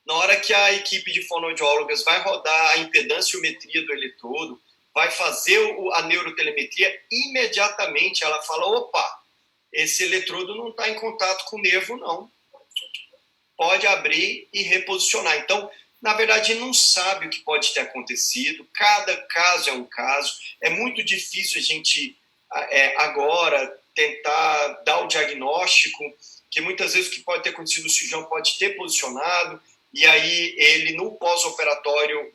na hora que a equipe de fonoaudiólogas vai rodar a impedânciometria do eletrodo, vai fazer a neurotelemetria, imediatamente ela fala, opa, esse eletrodo não está em contato com o nervo, não. pode abrir e reposicionar. Então, na verdade, não sabe o que pode ter acontecido, cada caso é um caso, é muito difícil a gente agora tentar dar o diagnóstico, que muitas vezes o que pode ter acontecido, o cirurgião pode ter posicionado, e aí ele no pós-operatório,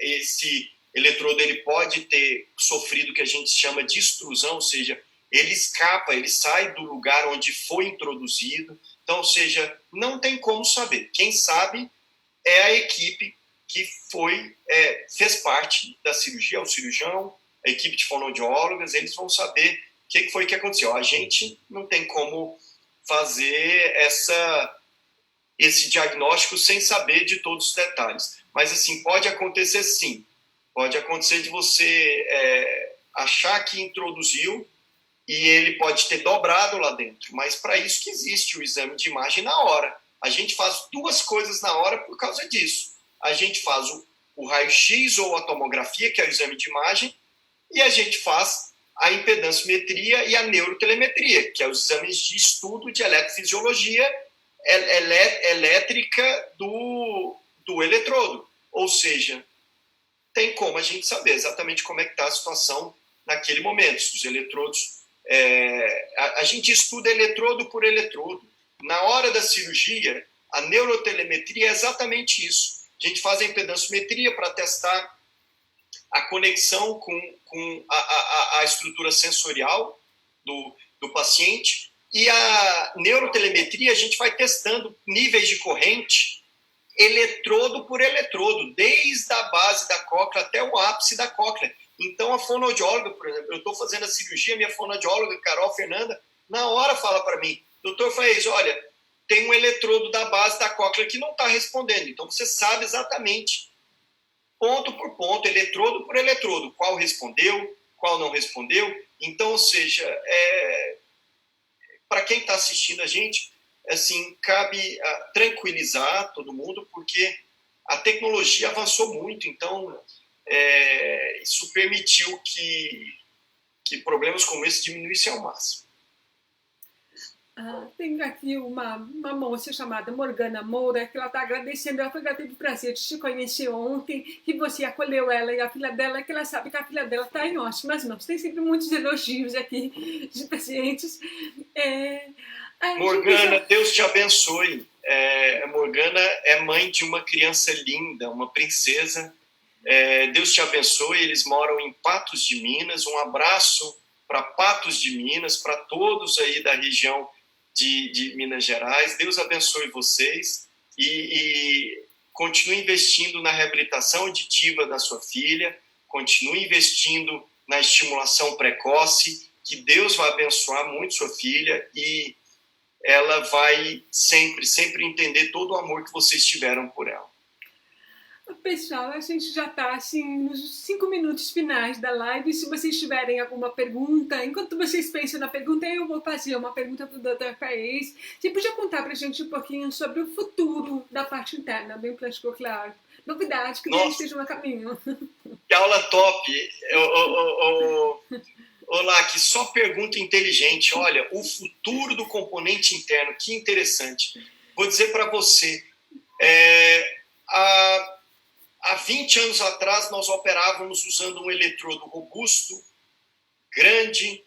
esse eletrodo ele pode ter sofrido o que a gente chama de extrusão, ou seja, ele escapa, ele sai do lugar onde foi introduzido, então, ou seja, não tem como saber. Quem sabe é a equipe que fez parte da cirurgia, o cirurgião, a equipe de fonoaudiólogas, eles vão saber o que foi que aconteceu. A gente não tem como fazer esse diagnóstico sem saber de todos os detalhes. Mas, assim, pode acontecer sim. Pode acontecer de você achar que introduziu e ele pode ter dobrado lá dentro. Mas para isso que existe o exame de imagem na hora. A gente faz duas coisas na hora por causa disso. A gente faz o raio-x ou a tomografia, que é o exame de imagem, e a gente faz a impedanciometria e a neurotelemetria, que é os exames de estudo de eletrofisiologia elétrica do eletrodo. Ou seja, tem como a gente saber exatamente como é que está a situação naquele momento. Os eletrodos, a gente estuda eletrodo por eletrodo. Na hora da cirurgia, a neurotelemetria é exatamente isso. A gente faz a impedanciometria para testar a conexão com a estrutura sensorial do paciente, e a neurotelemetria a gente vai testando níveis de corrente eletrodo por eletrodo, desde a base da cóclea até o ápice da cóclea. Então, a fonoaudióloga, por exemplo, eu estou fazendo a cirurgia, minha fonoaudióloga, Carol Fernanda, na hora fala para mim, doutor Faez, olha, tem um eletrodo da base da cóclea que não está respondendo. Então, você sabe exatamente, ponto por ponto, eletrodo por eletrodo, qual respondeu, qual não respondeu. Então, ou seja, para quem está assistindo a gente, assim, cabe tranquilizar todo mundo, porque a tecnologia avançou muito, então isso permitiu que problemas como esse diminuíssem ao máximo. Tem aqui uma moça chamada Morgana Moura, que ela está agradecendo, ela teve o prazer de te conhecer ontem, que você acolheu ela e a filha dela, que ela sabe que a filha dela está em ótimas mãos. Tem sempre muitos elogios aqui de pacientes. Morgana, Deus te abençoe. Morgana é mãe de uma criança linda, uma princesa. Deus te abençoe. Eles moram em Patos de Minas. Um abraço para Patos de Minas, para todos aí da região de Minas Gerais. Deus abençoe vocês e continue investindo na reabilitação auditiva da sua filha, continue investindo na estimulação precoce, que Deus vai abençoar muito sua filha e ela vai sempre entender todo o amor que vocês tiveram por ela. Pessoal, a gente já está assim, nos 5 minutos finais da live. Se vocês tiverem alguma pergunta, enquanto vocês pensam na pergunta, eu vou fazer uma pergunta para o Dr. Faez. Você podia contar para a gente um pouquinho sobre o futuro da parte interna do implante coclear? Novidade que já esteja no caminho. Que aula top! Olá, que só pergunta inteligente. Olha, o futuro do componente interno, que interessante. Vou dizer para você, há 20 anos atrás, nós operávamos usando um eletrodo robusto, grande,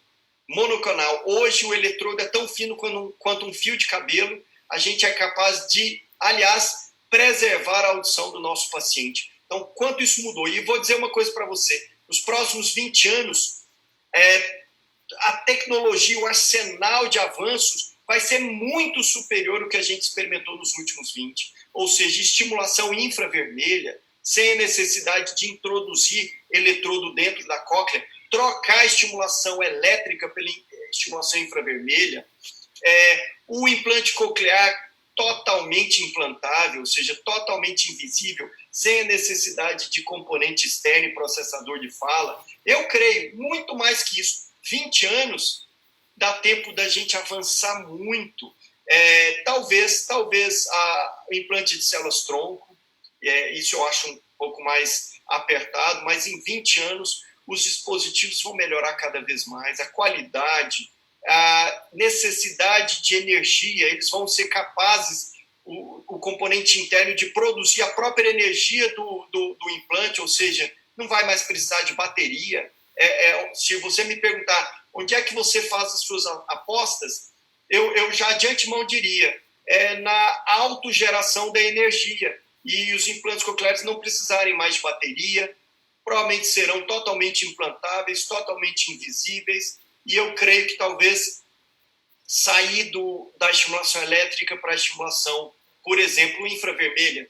monocanal. Hoje, o eletrodo é tão fino quanto um fio de cabelo. A gente é capaz de, aliás, preservar a audição do nosso paciente. Então, quanto isso mudou? E vou dizer uma coisa para você. Nos próximos 20 anos, a tecnologia, o arsenal de avanços vai ser muito superior ao que a gente experimentou nos últimos 20. Ou seja, estimulação infravermelha, sem a necessidade de introduzir eletrodo dentro da cóclea, trocar a estimulação elétrica pela estimulação infravermelha, o implante coclear totalmente implantável, ou seja, totalmente invisível, sem a necessidade de componente externo e processador de fala. Eu creio, muito mais que isso, 20 anos dá tempo da gente avançar muito. Talvez o implante de células-tronco, isso eu acho um pouco mais apertado, mas em 20 anos os dispositivos vão melhorar cada vez mais, a qualidade, a necessidade de energia, eles vão ser capazes o componente interno de produzir a própria energia do implante, ou seja, não vai mais precisar de bateria. Se você me perguntar onde é que você faz as suas apostas, eu já de antemão diria, na autogeração da energia. E os implantes cocleares não precisarem mais de bateria, provavelmente serão totalmente implantáveis, totalmente invisíveis, e eu creio que talvez sair da estimulação elétrica para a estimulação, por exemplo, infravermelha,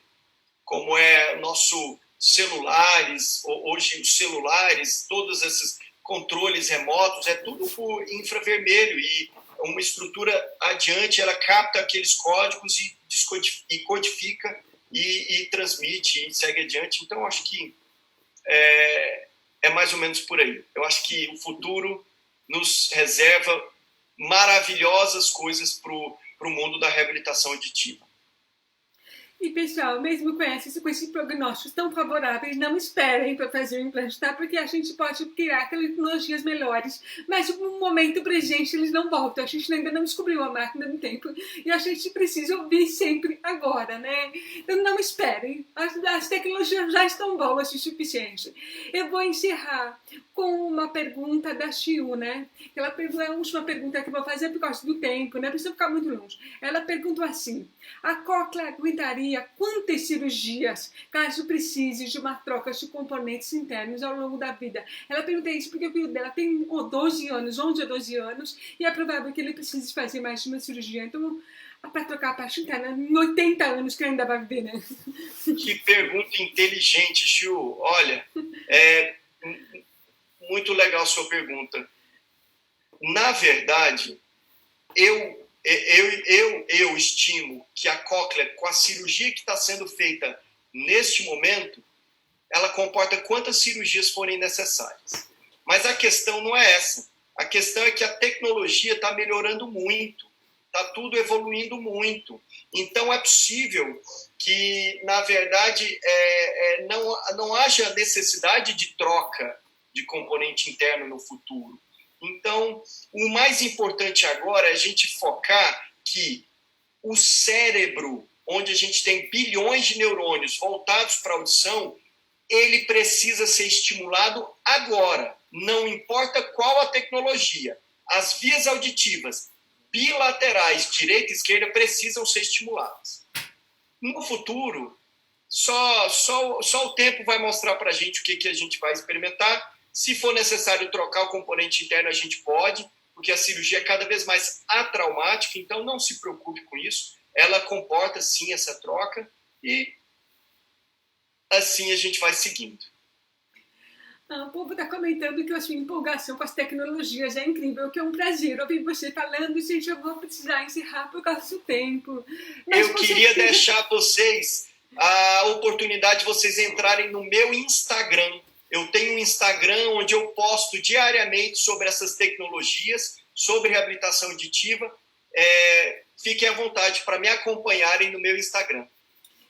como é nossos celulares, hoje os celulares, todos esses controles remotos, é tudo por infravermelho, e uma estrutura adiante, ela capta aqueles códigos e codifica e transmite e segue adiante. Então, acho que é mais ou menos por aí. Eu acho que o futuro nos reserva maravilhosas coisas para o mundo da reabilitação auditiva. E, pessoal, mesmo com esses prognósticos tão favoráveis, não esperem para fazer o implante, tá? Porque a gente pode criar tecnologias melhores, mas no momento presente eles não voltam. A gente ainda não descobriu a máquina do tempo e a gente precisa ouvir sempre agora, né? Então não esperem, as tecnologias já estão boas o suficiente. Eu vou encerrar com uma pergunta da Chiu, né? Ela é a última pergunta que eu vou fazer por causa do tempo, né? Precisa ficar muito longe. Ela perguntou assim: a cóclea aguentaria quantas cirurgias caso precise de uma troca de componentes internos ao longo da vida? Ela pergunta isso porque o filho dela tem 12 anos, 11 ou 12 anos, e é provável que ele precise fazer mais de uma cirurgia. Então, para trocar a parte interna, em 80 anos que ainda vai viver, né? Que pergunta inteligente, Chiu. Olha, muito legal a sua pergunta. Na verdade, eu estimo que a cóclea, com a cirurgia que está sendo feita neste momento, ela comporta quantas cirurgias forem necessárias. Mas a questão não é essa. A questão é que a tecnologia está melhorando muito, está tudo evoluindo muito. Então é possível que, na verdade, não haja necessidade de troca de componente interno no futuro. Então, o mais importante agora é a gente focar que o cérebro, onde a gente tem bilhões de neurônios voltados para a audição, ele precisa ser estimulado agora. Não importa qual a tecnologia. As vias auditivas bilaterais, direita e esquerda, precisam ser estimuladas. No futuro, só o tempo vai mostrar para a gente o que a gente vai experimentar. Se for necessário trocar o componente interno, a gente pode, porque a cirurgia é cada vez mais atraumática, então não se preocupe com isso. Ela comporta, sim, essa troca e assim a gente vai seguindo. O povo está comentando que a sua empolgação com as tecnologias é incrível, que é um prazer ouvir você falando, gente, eu vou precisar encerrar por causa do tempo. Mas eu queria deixar vocês a oportunidade de vocês entrarem no meu Instagram. Eu tenho um Instagram onde eu posto diariamente sobre essas tecnologias, sobre reabilitação auditiva. Fiquem à vontade para me acompanharem no meu Instagram.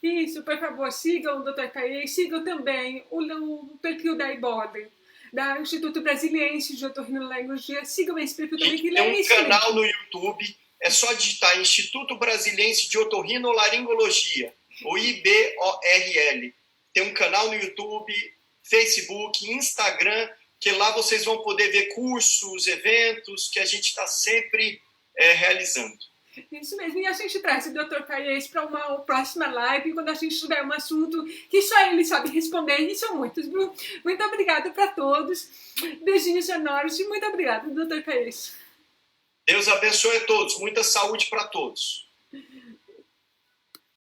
Isso, por favor, sigam o Dr. Caê, sigam também o perfil da IBOD, do Instituto Brasiliense de Otorrinolaringologia. Sigam esse perfil também, que ele é excelente. Tem um canal no YouTube, é só digitar Instituto Brasiliense de Otorrinolaringologia, o IBORL. Tem um canal no YouTube, Facebook, Instagram, que lá vocês vão poder ver cursos, eventos que a gente está sempre realizando. Isso mesmo, e a gente traz o Dr. Caê para uma próxima live, quando a gente tiver um assunto que só ele sabe responder, e são muitos, viu? Muito obrigada para todos, beijinhos sonoros e muito obrigada, Dr. Caê. Deus abençoe a todos, muita saúde para todos.